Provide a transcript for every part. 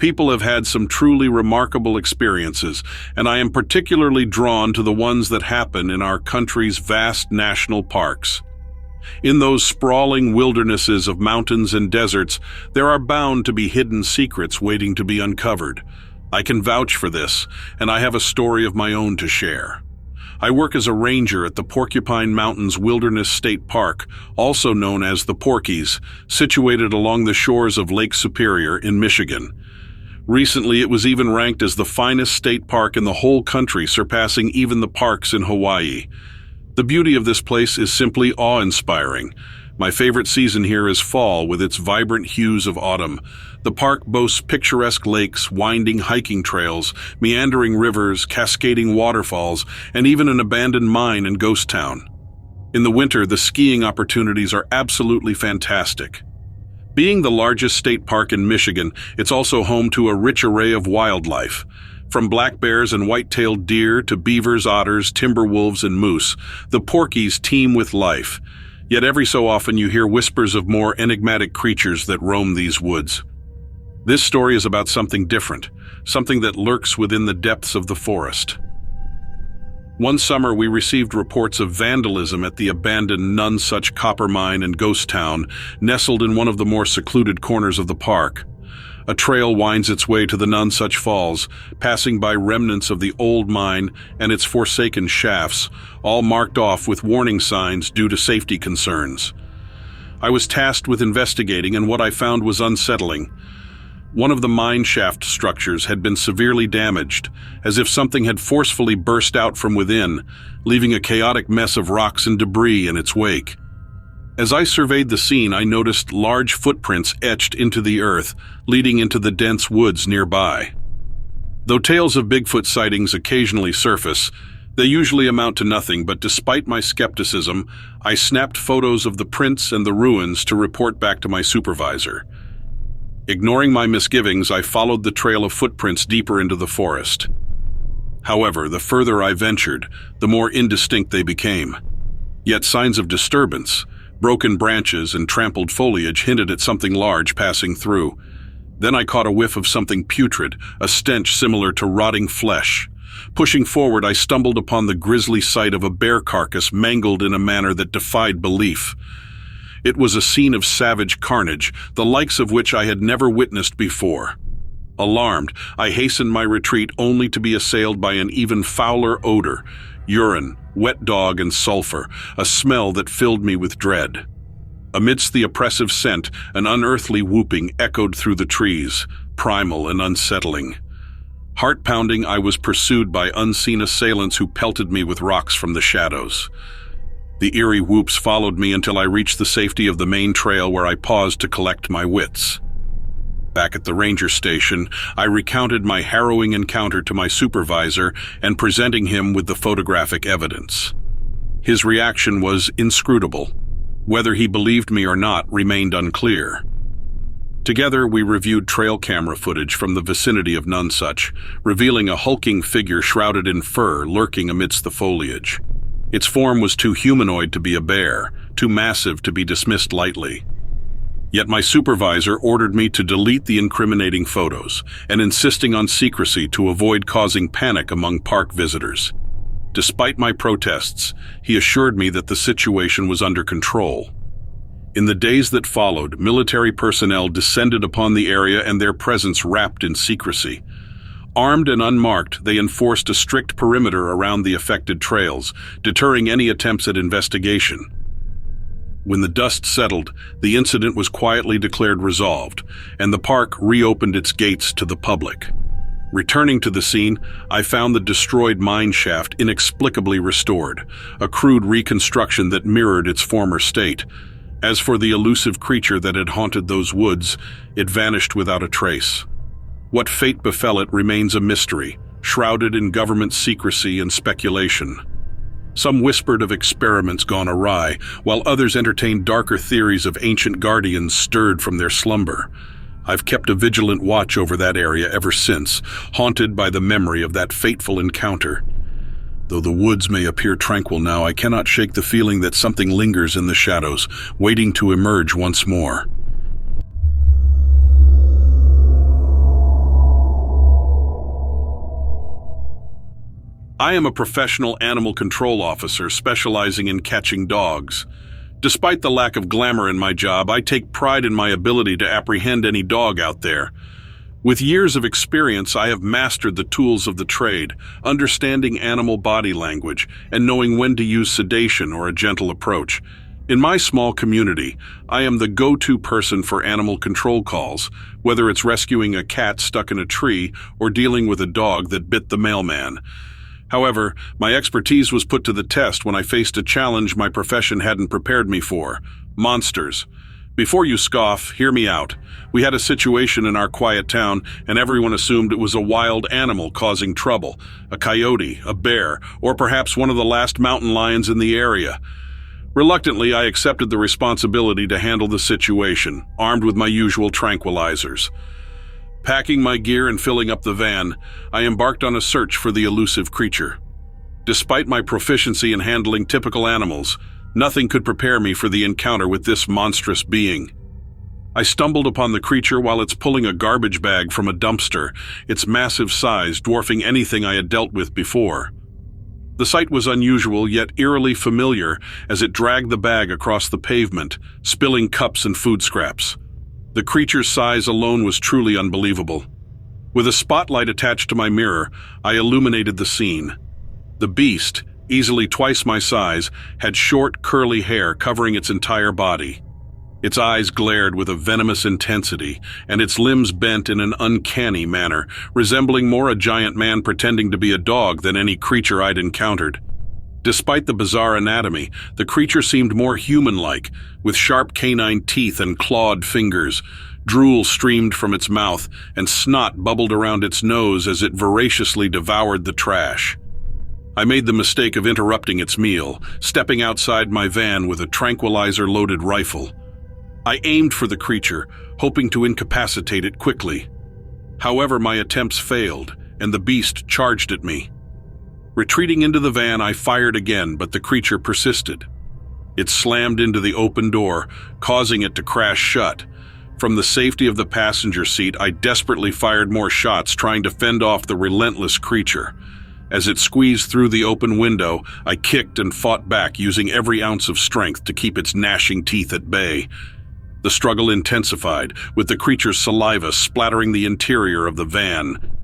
People have had some truly remarkable experiences, and I am particularly drawn to the ones that happen in our country's vast national parks. In those sprawling wildernesses of mountains and deserts, there are bound to be hidden secrets waiting to be uncovered. I can vouch for this, and I have a story of my own to share. I work as a ranger at the Porcupine Mountains Wilderness State Park, also known as the Porkies, situated along the shores of Lake Superior in Michigan. Recently, it was even ranked as the finest state park in the whole country, surpassing even the parks in Hawaii. The beauty of this place is simply awe-inspiring. My favorite season here is fall, with its vibrant hues of autumn. The park boasts picturesque lakes, winding hiking trails, meandering rivers, cascading waterfalls, and even an abandoned mine and ghost town. In the winter, the skiing opportunities are absolutely fantastic. Being the largest state park in Michigan, it's also home to a rich array of wildlife. From black bears and white-tailed deer to beavers, otters, timber wolves, and moose, the Porkies teem with life. Yet every so often you hear whispers of more enigmatic creatures that roam these woods. This story is about something different, something that lurks within the depths of the forest. One summer, we received reports of vandalism at the abandoned Nonesuch copper mine and ghost town, nestled in one of the more secluded corners of the park. A trail winds its way to the Nonesuch Falls, passing by remnants of the old mine and its forsaken shafts, all marked off with warning signs due to safety concerns. I was tasked with investigating, and what I found was unsettling. One of the mine shaft structures had been severely damaged, as if something had forcefully burst out from within, leaving a chaotic mess of rocks and debris in its wake. As I surveyed the scene, I noticed large footprints etched into the earth, leading into the dense woods nearby. Though tales of Bigfoot sightings occasionally surface, they usually amount to nothing, but despite my skepticism, I snapped photos of the prints and the ruins to report back to my supervisor. Ignoring my misgivings, I followed the trail of footprints deeper into the forest. However, the further I ventured, the more indistinct they became. Yet signs of disturbance, broken branches and trampled foliage hinted at something large passing through. Then I caught a whiff of something putrid, a stench similar to rotting flesh. Pushing forward, I stumbled upon the grisly sight of a bear carcass mangled in a manner that defied belief. It was a scene of savage carnage, the likes of which I had never witnessed before. Alarmed, I hastened my retreat only to be assailed by an even fouler odor: urine, wet dog, and sulfur, a smell that filled me with dread. Amidst the oppressive scent, an unearthly whooping echoed through the trees, primal and unsettling. Heart-pounding, I was pursued by unseen assailants who pelted me with rocks from the shadows. The eerie whoops followed me until I reached the safety of the main trail, where I paused to collect my wits. Back at the ranger station, I recounted my harrowing encounter to my supervisor and presenting him with the photographic evidence. His reaction was inscrutable. Whether he believed me or not remained unclear. Together, we reviewed trail camera footage from the vicinity of Nonesuch, revealing a hulking figure shrouded in fur lurking amidst the foliage. Its form was too humanoid to be a bear, too massive to be dismissed lightly. Yet my supervisor ordered me to delete the incriminating photos, and insisting on secrecy to avoid causing panic among park visitors. Despite my protests, he assured me that the situation was under control. In the days that followed, military personnel descended upon the area, and their presence wrapped in secrecy. Armed and unmarked, they enforced a strict perimeter around the affected trails, deterring any attempts at investigation. When the dust settled, the incident was quietly declared resolved, and the park reopened its gates to the public. Returning to the scene, I found the destroyed mine shaft inexplicably restored, a crude reconstruction that mirrored its former state. As for the elusive creature that had haunted those woods, it vanished without a trace. What fate befell it remains a mystery, shrouded in government secrecy and speculation. Some whispered of experiments gone awry, while others entertained darker theories of ancient guardians stirred from their slumber. I've kept a vigilant watch over that area ever since, haunted by the memory of that fateful encounter. Though the woods may appear tranquil now, I cannot shake the feeling that something lingers in the shadows, waiting to emerge once more. I am a professional animal control officer specializing in catching dogs. Despite the lack of glamour in my job, I take pride in my ability to apprehend any dog out there. With years of experience, I have mastered the tools of the trade, understanding animal body language, and knowing when to use sedation or a gentle approach. In my small community, I am the go-to person for animal control calls, whether it's rescuing a cat stuck in a tree or dealing with a dog that bit the mailman. However, my expertise was put to the test when I faced a challenge my profession hadn't prepared me for: monsters. Before you scoff, hear me out. We had a situation in our quiet town, and everyone assumed it was a wild animal causing trouble: a coyote, a bear, or perhaps one of the last mountain lions in the area. Reluctantly, I accepted the responsibility to handle the situation, armed with my usual tranquilizers. Packing my gear and filling up the van, I embarked on a search for the elusive creature. Despite my proficiency in handling typical animals, nothing could prepare me for the encounter with this monstrous being. I stumbled upon the creature while it's pulling a garbage bag from a dumpster, its massive size dwarfing anything I had dealt with before. The sight was unusual yet eerily familiar as it dragged the bag across the pavement, spilling cups and food scraps. The creature's size alone was truly unbelievable. With a spotlight attached to my mirror, I illuminated the scene. The beast, easily twice my size, had short, curly hair covering its entire body. Its eyes glared with a venomous intensity, and its limbs bent in an uncanny manner, resembling more a giant man pretending to be a dog than any creature I'd encountered. Despite the bizarre anatomy, the creature seemed more human-like, with sharp canine teeth and clawed fingers. Drool streamed from its mouth, and snot bubbled around its nose as it voraciously devoured the trash. I made the mistake of interrupting its meal, stepping outside my van with a tranquilizer-loaded rifle. I aimed for the creature, hoping to incapacitate it quickly. However, my attempts failed, and the beast charged at me. Retreating into the van, I fired again, but the creature persisted. It slammed into the open door, causing it to crash shut. From the safety of the passenger seat, I desperately fired more shots, trying to fend off the relentless creature. As it squeezed through the open window, I kicked and fought back, using every ounce of strength to keep its gnashing teeth at bay. The struggle intensified, with the creature's saliva splattering the interior of the van.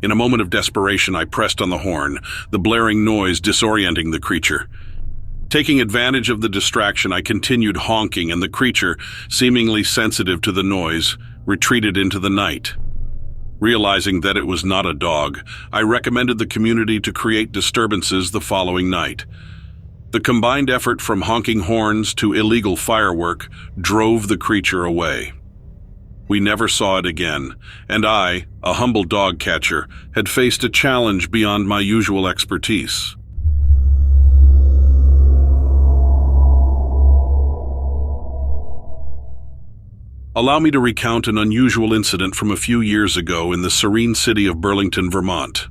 In a moment of desperation, I pressed on the horn, the blaring noise disorienting the creature. Taking advantage of the distraction, I continued honking, and the creature, seemingly sensitive to the noise, retreated into the night. Realizing that it was not a dog, I recommended the community to create disturbances the following night. The combined effort from honking horns to illegal firework drove the creature away. We never saw it again, and I, a humble dog catcher, had faced a challenge beyond my usual expertise. Allow me to recount an unusual incident from a few years ago in the serene city of Burlington, Vermont.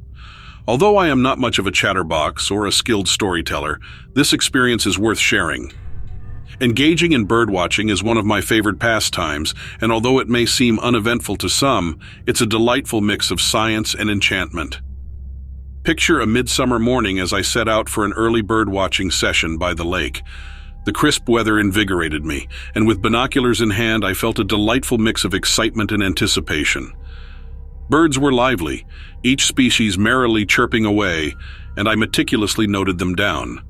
Although I am not much of a chatterbox or a skilled storyteller, this experience is worth sharing. Engaging in birdwatching is one of my favorite pastimes, and although it may seem uneventful to some, it's a delightful mix of science and enchantment. Picture a midsummer morning as I set out for an early birdwatching session by the lake. The crisp weather invigorated me, and with binoculars in hand, I felt a delightful mix of excitement and anticipation. Birds were lively, each species merrily chirping away, and I meticulously noted them down.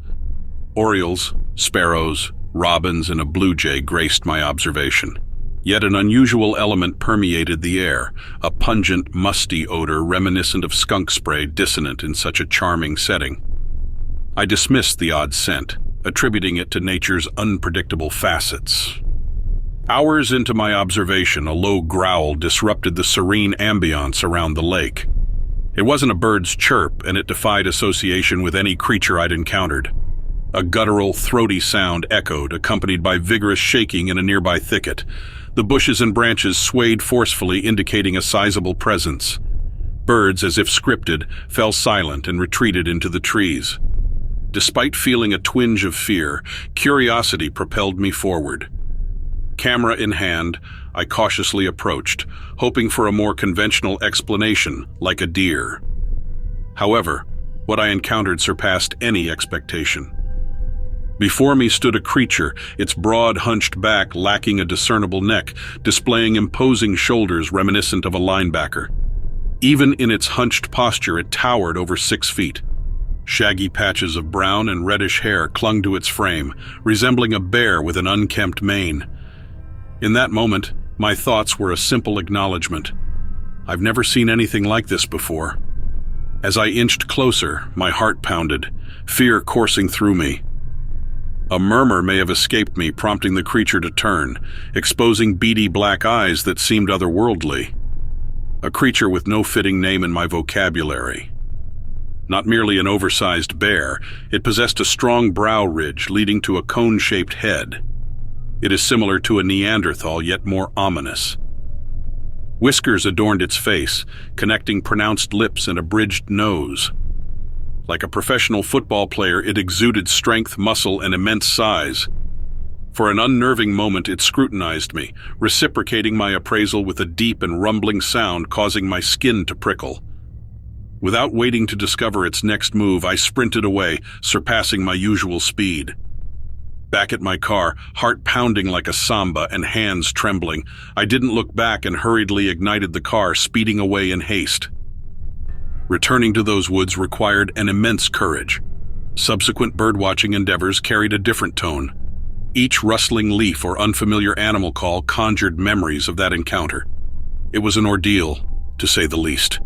Orioles, sparrows, robins, and a blue jay graced my observation. Yet an unusual element permeated the air, a pungent, musty odor reminiscent of skunk spray dissonant in such a charming setting. I dismissed the odd scent, attributing it to nature's unpredictable facets. Hours into my observation, a low growl disrupted the serene ambiance around the lake. It wasn't a bird's chirp, and it defied association with any creature I'd encountered. A guttural, throaty sound echoed, accompanied by vigorous shaking in a nearby thicket. The bushes and branches swayed forcefully, indicating a sizable presence. Birds, as if scripted, fell silent and retreated into the trees. Despite feeling a twinge of fear, curiosity propelled me forward. Camera in hand, I cautiously approached, hoping for a more conventional explanation, like a deer. However, What I encountered surpassed any expectation. Before me stood a creature, its broad, hunched back lacking a discernible neck, displaying imposing shoulders reminiscent of a linebacker. Even in its hunched posture, it towered over 6 feet. Shaggy patches of brown and reddish hair clung to its frame, resembling a bear with an unkempt mane. In that moment, my thoughts were a simple acknowledgement. I've never seen anything like this before. As I inched closer, my heart pounded, fear coursing through me. A murmur may have escaped me, prompting the creature to turn, exposing beady black eyes that seemed otherworldly. A creature with no fitting name in my vocabulary. Not merely an oversized bear, it possessed a strong brow ridge leading to a cone-shaped head. It is similar to a Neanderthal, yet more ominous. Whiskers adorned its face, connecting pronounced lips and a bridged nose. Like a professional football player, it exuded strength, muscle, and immense size. For an unnerving moment, it scrutinized me, reciprocating my appraisal with a deep and rumbling sound causing my skin to prickle. Without waiting to discover its next move, I sprinted away, surpassing my usual speed. Back at my car, heart pounding like a samba and hands trembling, I didn't look back and hurriedly ignited the car, speeding away in haste. Returning to those woods required an immense courage. Subsequent birdwatching endeavors carried a different tone. Each rustling leaf or unfamiliar animal call conjured memories of that encounter. It was an ordeal, to say the least.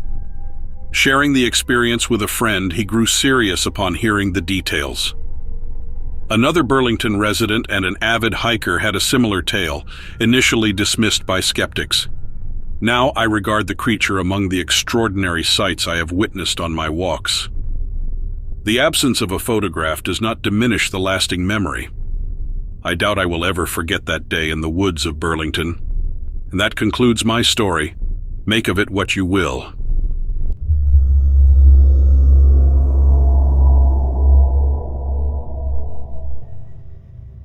Sharing the experience with a friend, he grew serious upon hearing the details. Another Burlington resident and an avid hiker had a similar tale, initially dismissed by skeptics. Now I regard the creature among the extraordinary sights I have witnessed on my walks. The absence of a photograph does not diminish the lasting memory. I doubt I will ever forget that day in the woods of Burlington. And that concludes my story. Make of it what you will.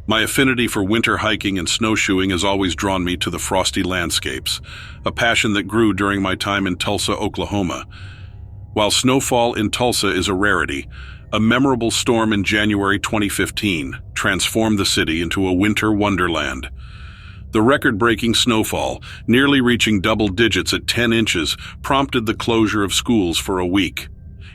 My affinity for winter hiking and snowshoeing has always drawn me to the frosty landscapes, a passion that grew during my time in Tulsa, Oklahoma. While snowfall in Tulsa is a rarity, a memorable storm in January 2015 transformed the city into a winter wonderland. The record-breaking snowfall, nearly reaching double digits at 10 inches, prompted the closure of schools for a week.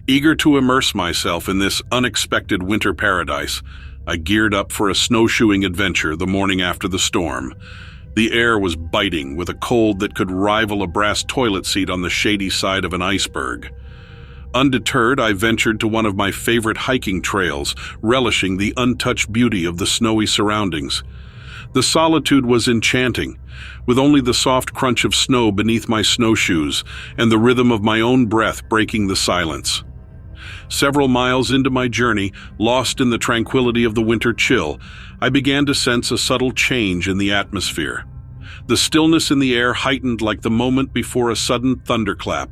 Eager to immerse myself in this unexpected winter paradise, I geared up for a snowshoeing adventure the morning after the storm. The air was biting with a cold that could rival a brass toilet seat on the shady side of an iceberg. Undeterred, I ventured to one of my favorite hiking trails, relishing the untouched beauty of the snowy surroundings. The solitude was enchanting, with only the soft crunch of snow beneath my snowshoes and the rhythm of my own breath breaking the silence. Several miles into my journey, lost in the tranquility of the winter chill, I began to sense a subtle change in the atmosphere. The stillness in the air heightened like the moment before a sudden thunderclap.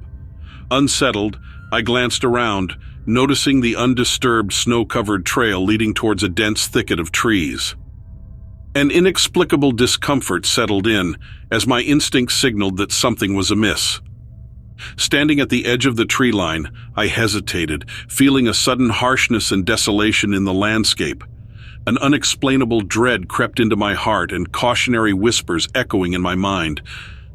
Unsettled, I glanced around, noticing the undisturbed snow-covered trail leading towards a dense thicket of trees. An inexplicable discomfort settled in as my instinct signaled that something was amiss. Standing at the edge of the tree line, I hesitated, feeling a sudden harshness and desolation in the landscape. An unexplainable dread crept into my heart and cautionary whispers echoing in my mind.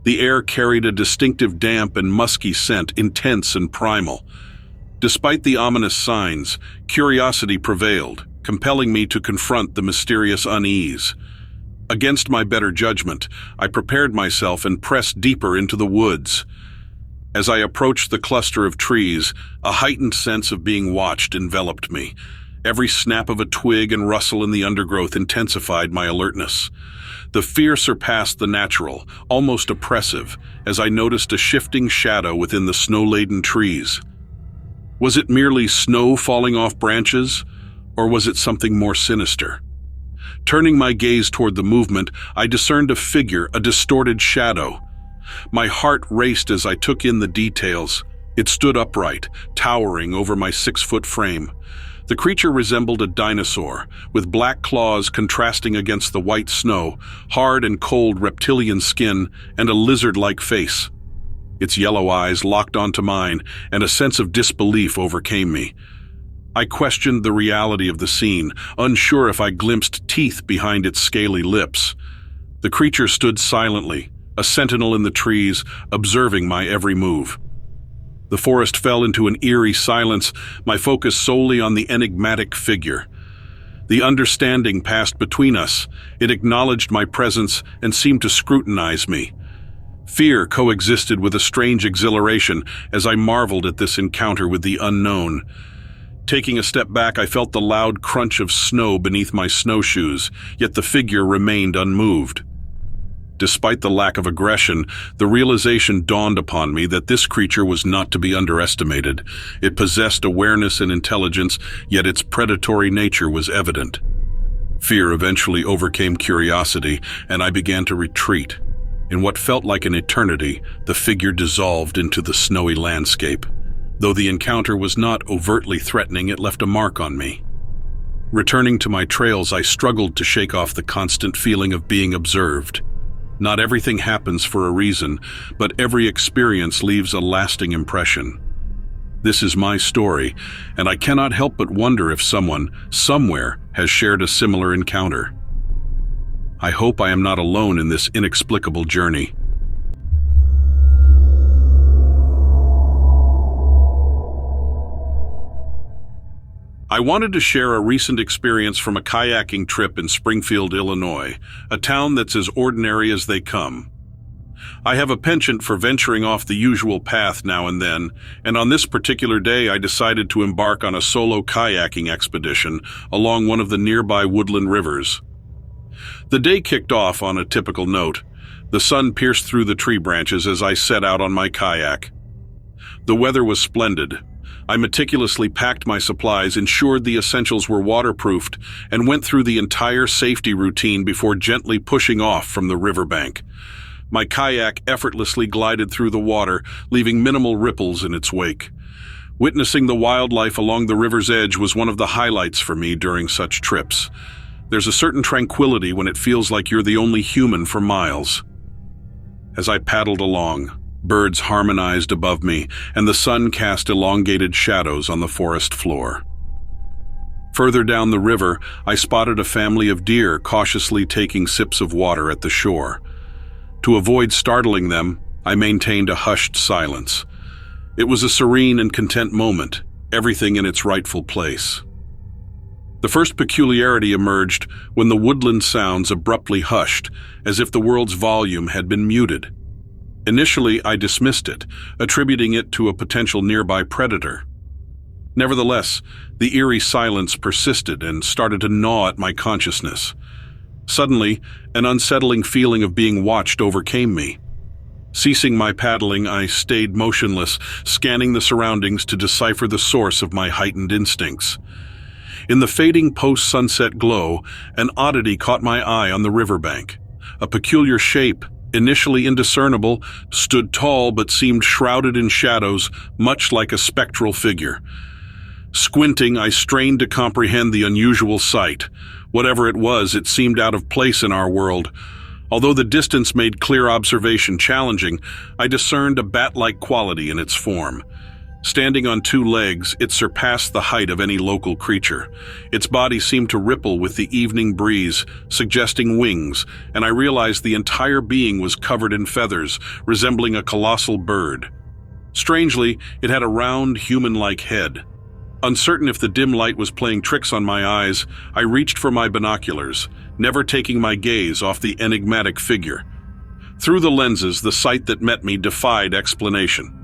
The air carried a distinctive damp and musky scent, intense and primal. Despite the ominous signs, curiosity prevailed, compelling me to confront the mysterious unease. Against my better judgment, I prepared myself and pressed deeper into the woods. As I approached the cluster of trees, a heightened sense of being watched enveloped me. Every snap of a twig and rustle in the undergrowth intensified my alertness. The fear surpassed the natural, almost oppressive, as I noticed a shifting shadow within the snow-laden trees. Was it merely snow falling off branches, or was it something more sinister? Turning my gaze toward the movement, I discerned a figure, a distorted shadow. My heart raced as I took in the details. It stood upright, towering over my 6-foot frame. The creature resembled a dinosaur, with black claws contrasting against the white snow, hard and cold reptilian skin, and a lizard-like face. Its yellow eyes locked onto mine, and a sense of disbelief overcame me. I questioned the reality of the scene, unsure if I glimpsed teeth behind its scaly lips. The creature stood silently, a sentinel in the trees, observing my every move. The forest fell into an eerie silence, my focus solely on the enigmatic figure. The understanding passed between us. It acknowledged my presence and seemed to scrutinize me. Fear coexisted with a strange exhilaration as I marveled at this encounter with the unknown. Taking a step back, I felt the loud crunch of snow beneath my snowshoes, yet the figure remained unmoved. Despite the lack of aggression, the realization dawned upon me that this creature was not to be underestimated. It possessed awareness and intelligence, yet its predatory nature was evident. Fear eventually overcame curiosity, and I began to retreat. In what felt like an eternity, the figure dissolved into the snowy landscape. Though the encounter was not overtly threatening, it left a mark on me. Returning to my trails, I struggled to shake off the constant feeling of being observed. Not everything happens for a reason, but every experience leaves a lasting impression. This is my story, and I cannot help but wonder if someone, somewhere, has shared a similar encounter. I hope I am not alone in this inexplicable journey. I wanted to share a recent experience from a kayaking trip in Springfield, Illinois, a town that's as ordinary as they come. I have a penchant for venturing off the usual path now and then, and on this particular day I decided to embark on a solo kayaking expedition along one of the nearby woodland rivers. The day kicked off on a typical note. The sun pierced through the tree branches as I set out on my kayak. The weather was splendid. I meticulously packed my supplies, ensured the essentials were waterproofed, and went through the entire safety routine before gently pushing off from the riverbank. My kayak effortlessly glided through the water, leaving minimal ripples in its wake. Witnessing the wildlife along the river's edge was one of the highlights for me during such trips. There's a certain tranquility when it feels like you're the only human for miles. As I paddled along, birds harmonized above me, and the sun cast elongated shadows on the forest floor. Further down the river, I spotted a family of deer cautiously taking sips of water at the shore. To avoid startling them, I maintained a hushed silence. It was a serene and content moment, everything in its rightful place. The first peculiarity emerged when the woodland sounds abruptly hushed, as if the world's volume had been muted. Initially, I dismissed it, attributing it to a potential nearby predator. Nevertheless, the eerie silence persisted and started to gnaw at my consciousness. Suddenly, an unsettling feeling of being watched overcame me. Ceasing my paddling, I stayed motionless, scanning the surroundings to decipher the source of my heightened instincts. In the fading post-sunset glow, an oddity caught my eye on the riverbank. A peculiar shape, initially indiscernible, stood tall but seemed shrouded in shadows, much like a spectral figure. Squinting, I strained to comprehend the unusual sight. Whatever it was, it seemed out of place in our world. Although the distance made clear observation challenging, I discerned a bat-like quality in its form. Standing on two legs, it surpassed the height of any local creature. Its body seemed to ripple with the evening breeze, suggesting wings, and I realized the entire being was covered in feathers, resembling a colossal bird. Strangely, it had a round, human-like head. Uncertain if the dim light was playing tricks on my eyes, I reached for my binoculars, never taking my gaze off the enigmatic figure. Through the lenses, the sight that met me defied explanation.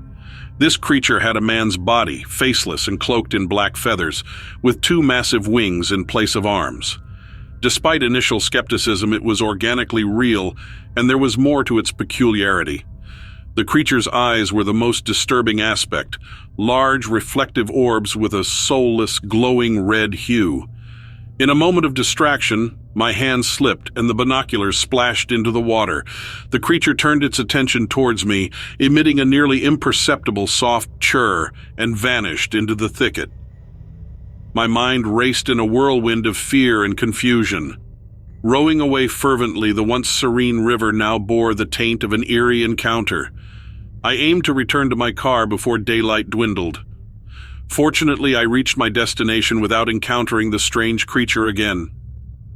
This creature had a man's body, faceless and cloaked in black feathers, with two massive wings in place of arms. Despite initial skepticism, it was organically real, and there was more to its peculiarity. The creature's eyes were the most disturbing aspect, large, reflective orbs with a soulless, glowing red hue. In a moment of distraction, my hand slipped and the binoculars splashed into the water. The creature turned its attention towards me, emitting a nearly imperceptible soft chirr, and vanished into the thicket. My mind raced in a whirlwind of fear and confusion. Rowing away fervently, the once serene river now bore the taint of an eerie encounter. I aimed to return to my car before daylight dwindled. Fortunately, I reached my destination without encountering the strange creature again.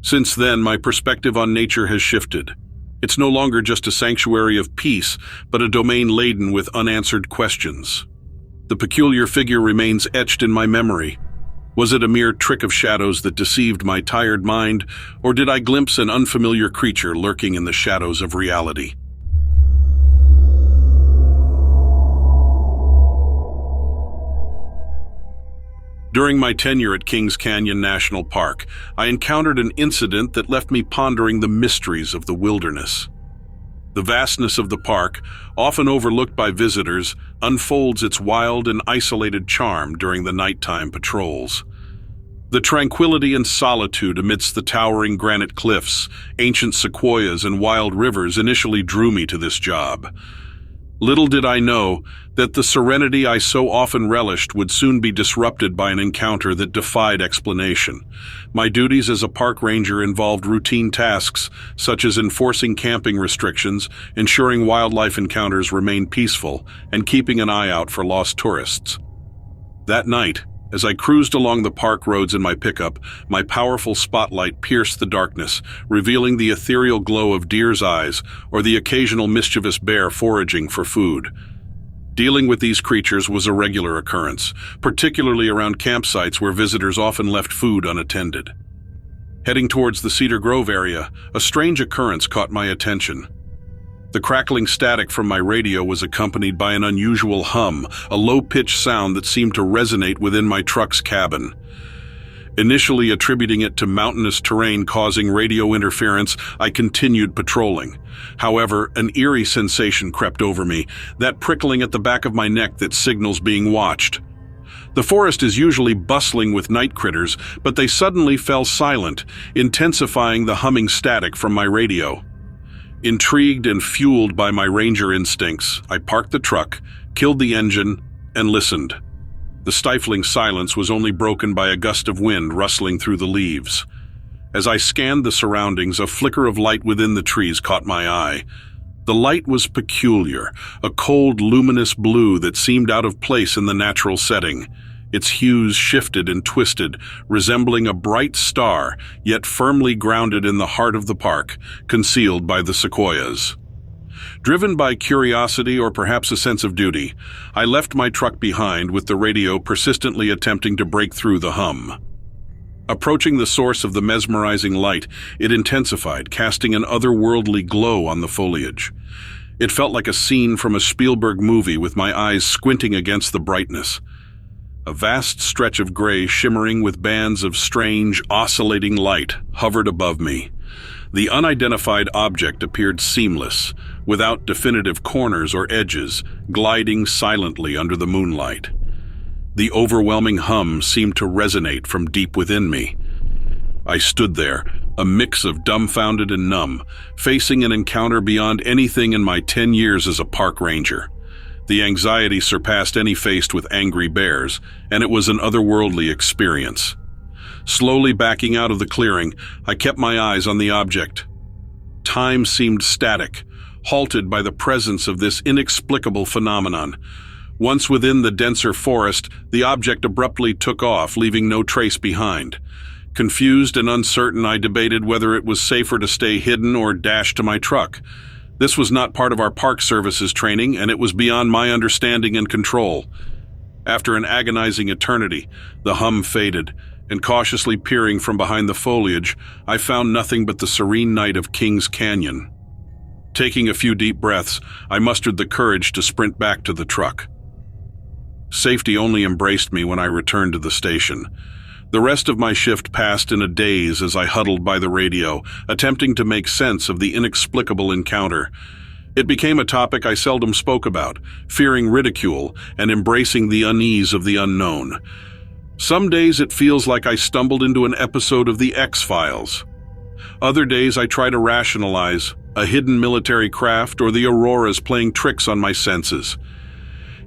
Since then, my perspective on nature has shifted. It's no longer just a sanctuary of peace, but a domain laden with unanswered questions. The peculiar figure remains etched in my memory. Was it a mere trick of shadows that deceived my tired mind, or did I glimpse an unfamiliar creature lurking in the shadows of reality? During my tenure at Kings Canyon National Park, I encountered an incident that left me pondering the mysteries of the wilderness. The vastness of the park, often overlooked by visitors, unfolds its wild and isolated charm during the nighttime patrols. The tranquility and solitude amidst the towering granite cliffs, ancient sequoias, and wild rivers initially drew me to this job. Little did I know that the serenity I so often relished would soon be disrupted by an encounter that defied explanation. My duties as a park ranger involved routine tasks such as enforcing camping restrictions, ensuring wildlife encounters remained peaceful, and keeping an eye out for lost tourists. That night, as I cruised along the park roads in my pickup, my powerful spotlight pierced the darkness, revealing the ethereal glow of deer's eyes or the occasional mischievous bear foraging for food. Dealing with these creatures was a regular occurrence, particularly around campsites where visitors often left food unattended. Heading towards the Cedar Grove area, a strange occurrence caught my attention. The crackling static from my radio was accompanied by an unusual hum, a low-pitched sound that seemed to resonate within my truck's cabin. Initially attributing it to mountainous terrain causing radio interference, I continued patrolling. However, an eerie sensation crept over me, that prickling at the back of my neck that signals being watched. The forest is usually bustling with night critters, but they suddenly fell silent, intensifying the humming static from my radio. Intrigued and fueled by my ranger instincts, I parked the truck, killed the engine, and listened. The stifling silence was only broken by a gust of wind rustling through the leaves. As I scanned the surroundings, a flicker of light within the trees caught my eye. The light was peculiar, a cold, luminous blue that seemed out of place in the natural setting. Its hues shifted and twisted, resembling a bright star, yet firmly grounded in the heart of the park, concealed by the sequoias. Driven by curiosity or perhaps a sense of duty, I left my truck behind with the radio persistently attempting to break through the hum. Approaching the source of the mesmerizing light, it intensified, casting an otherworldly glow on the foliage. It felt like a scene from a Spielberg movie with my eyes squinting against the brightness. A vast stretch of gray shimmering with bands of strange, oscillating light hovered above me. The unidentified object appeared seamless, without definitive corners or edges, gliding silently under the moonlight. The overwhelming hum seemed to resonate from deep within me. I stood there, a mix of dumbfounded and numb, facing an encounter beyond anything in my 10 years as a park ranger. The anxiety surpassed any faced with angry bears, and it was an otherworldly experience. Slowly backing out of the clearing, I kept my eyes on the object. Time seemed static, halted by the presence of this inexplicable phenomenon. Once within the denser forest, the object abruptly took off, leaving no trace behind. Confused and uncertain, I debated whether it was safer to stay hidden or dash to my truck. This was not part of our Park Services training, and it was beyond my understanding and control. After an agonizing eternity, the hum faded, and cautiously peering from behind the foliage, I found nothing but the serene night of Kings Canyon. Taking a few deep breaths, I mustered the courage to sprint back to the truck. Safety only embraced me when I returned to the station. The rest of my shift passed in a daze as I huddled by the radio, attempting to make sense of the inexplicable encounter. It became a topic I seldom spoke about, fearing ridicule and embracing the unease of the unknown. Some days it feels like I stumbled into an episode of The X-Files. Other days I try to rationalize a hidden military craft or the auroras playing tricks on my senses.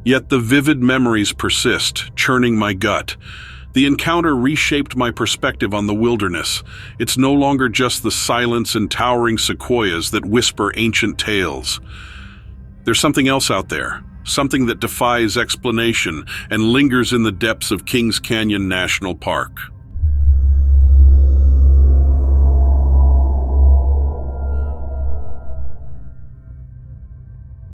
Yet the vivid memories persist, churning my gut. The encounter reshaped my perspective on the wilderness. It's no longer just the silence and towering sequoias that whisper ancient tales. There's something else out there, something that defies explanation and lingers in the depths of Kings Canyon National Park.